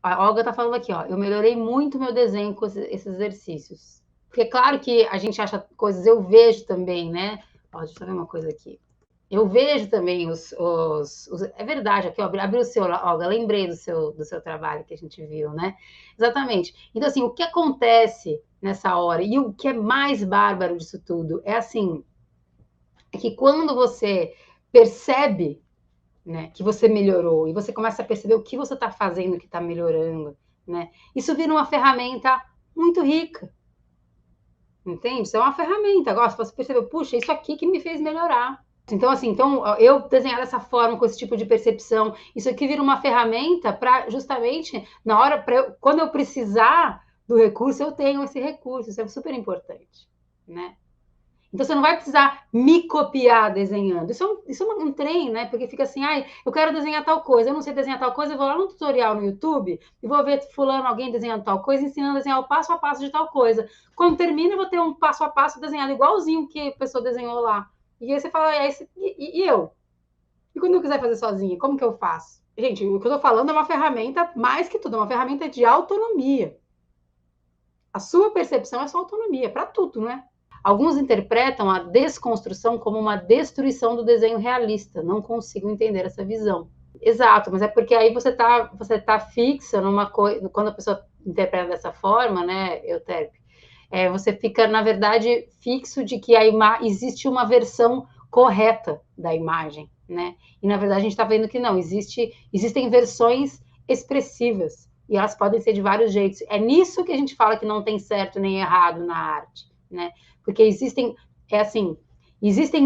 A Olga está falando aqui, ó, eu melhorei muito meu desenho com esses exercícios. Porque é claro que a gente acha coisas, eu vejo também, né? Ó, deixa eu ver uma coisa aqui. Eu vejo também é verdade, aqui, ó, abri o seu, Olga, lembrei do seu trabalho que a gente viu, né? Exatamente. Então, assim, o que acontece nessa hora, e o que é mais bárbaro disso tudo, é assim, é que quando você percebe, né, que você melhorou e você começa a perceber o que você está fazendo que está melhorando, né, isso vira uma ferramenta muito rica, entende? Isso é uma ferramenta. Agora, se você percebeu, puxa, isso aqui que me fez melhorar. Então, assim, eu desenhar dessa forma, com esse tipo de percepção, isso aqui vira uma ferramenta para justamente na hora, quando eu precisar do recurso, eu tenho esse recurso. Isso é super importante, né? Então você não vai precisar me copiar desenhando. Isso é um trem, né? Porque fica assim, ai, eu quero desenhar tal coisa, eu não sei desenhar tal coisa, eu vou lá no tutorial no YouTube e vou ver fulano, alguém desenhando tal coisa, ensinando a desenhar o passo a passo de tal coisa. Quando termina, eu vou ter um passo a passo desenhado igualzinho que a pessoa desenhou lá. E aí você fala, e eu? E quando eu quiser fazer sozinha, como que eu faço? Gente, o que eu tô falando é uma ferramenta, mais que tudo, é uma ferramenta de autonomia. A sua percepção é sua autonomia, para tudo, né? Alguns interpretam a desconstrução como uma destruição do desenho realista. Não consigo entender essa visão. Exato, mas é porque aí você tá fixa numa coisa. Quando a pessoa interpreta dessa forma, né, Euterpe, você fica, na verdade, fixo de que existe uma versão correta da imagem, né? E na verdade a gente está vendo que não, existem versões expressivas e elas podem ser de vários jeitos. É nisso que a gente fala que não tem certo nem errado na arte, né? Porque existem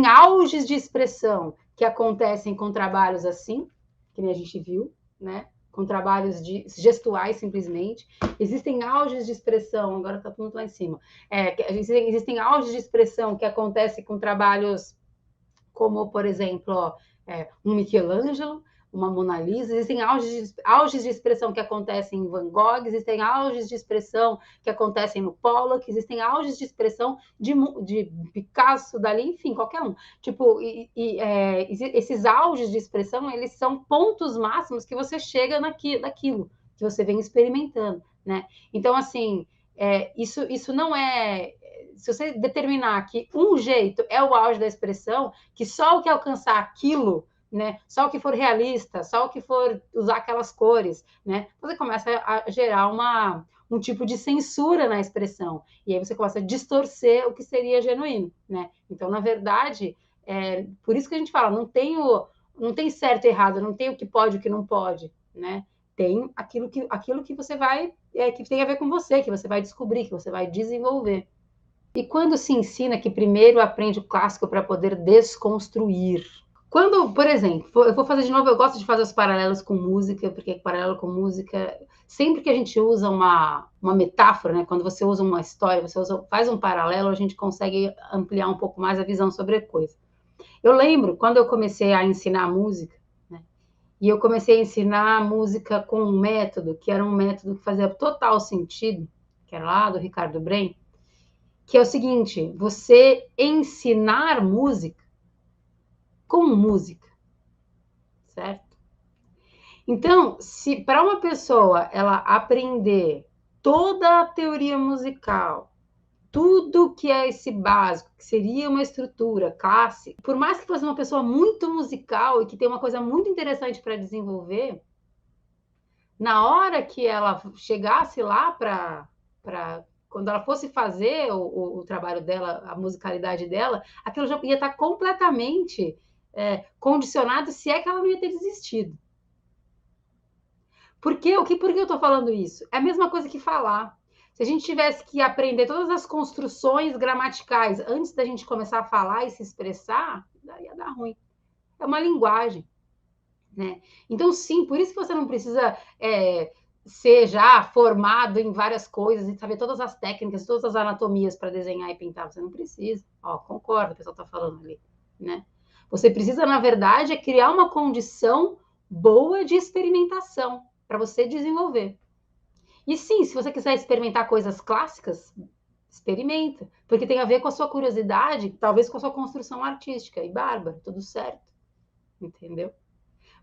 auges de expressão que acontecem com trabalhos assim, que nem a gente viu, né? Com trabalhos gestuais simplesmente. Existem auges de expressão, agora está tudo lá em cima. Existem auges de expressão que acontecem com trabalhos como, por exemplo, um Michelangelo, uma Mona Lisa, existem auges de expressão que acontecem em Van Gogh, existem auges de expressão que acontecem no Pollock, existem auges de expressão de Picasso, Dali, enfim, qualquer um. Tipo, esses auges de expressão, eles são pontos máximos que você chega daquilo que você vem experimentando, né? Então, assim, isso não é... Se você determinar que um jeito é o auge da expressão, que só o que alcançar aquilo, né, só o que for realista, só o que for usar aquelas cores, né, você começa a gerar um tipo de censura na expressão. E aí você começa a distorcer o que seria genuíno, né? Então, na verdade, por isso que a gente fala, não tem certo e errado, não tem o que pode e o que não pode, né? Tem aquilo que você vai, que tem a ver com você, que você vai descobrir, que você vai desenvolver. E quando se ensina que primeiro aprende o clássico para poder desconstruir? Quando, por exemplo, eu vou fazer de novo, eu gosto de fazer os paralelos com música, porque paralelo com música, sempre que a gente usa uma metáfora, né, quando você usa uma história, faz um paralelo, a gente consegue ampliar um pouco mais a visão sobre a coisa. Eu lembro quando eu comecei a ensinar música, né, e eu comecei a ensinar música com um método, que era um método que fazia total sentido, que era lá do Ricardo Brem, que é o seguinte: você ensinar música com música, certo? Então, se para uma pessoa ela aprender toda a teoria musical, tudo que é esse básico, que seria uma estrutura clássica, por mais que fosse uma pessoa muito musical e que tem uma coisa muito interessante para desenvolver, na hora que ela chegasse lá para quando ela fosse fazer o trabalho dela, a musicalidade dela, aquilo já ia estar completamente condicionado, se é que ela não ia ter desistido. Por que eu estou falando isso? É a mesma coisa que falar. Se a gente tivesse que aprender todas as construções gramaticais antes da gente começar a falar e se expressar, ia dar ruim. É uma linguagem. Né? Então, sim, por isso que você não precisa ser já formado em várias coisas e saber todas as técnicas, todas as anatomias para desenhar e pintar. Você não precisa. Ó, concordo, o pessoal está falando ali. Né? Você precisa, na verdade, criar uma condição boa de experimentação para você desenvolver. E sim, se você quiser experimentar coisas clássicas, experimenta, porque tem a ver com a sua curiosidade, talvez com a sua construção artística. E bárbaro, tudo certo. Entendeu?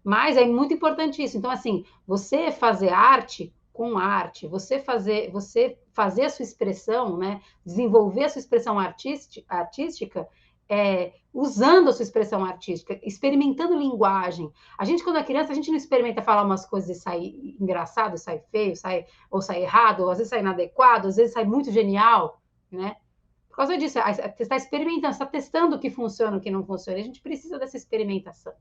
Mas é muito importante isso. Então, assim, você fazer arte com arte, você fazer a sua expressão, né? Desenvolver a sua expressão artística, usando a sua expressão artística, experimentando linguagem. A gente, quando é criança, a gente não experimenta falar umas coisas e sair engraçado, sair feio, ou sair errado, ou às vezes sai inadequado, às vezes sai muito genial, né? Por causa disso, você está experimentando, você está testando o que funciona, o que não funciona. A gente precisa dessa experimentação.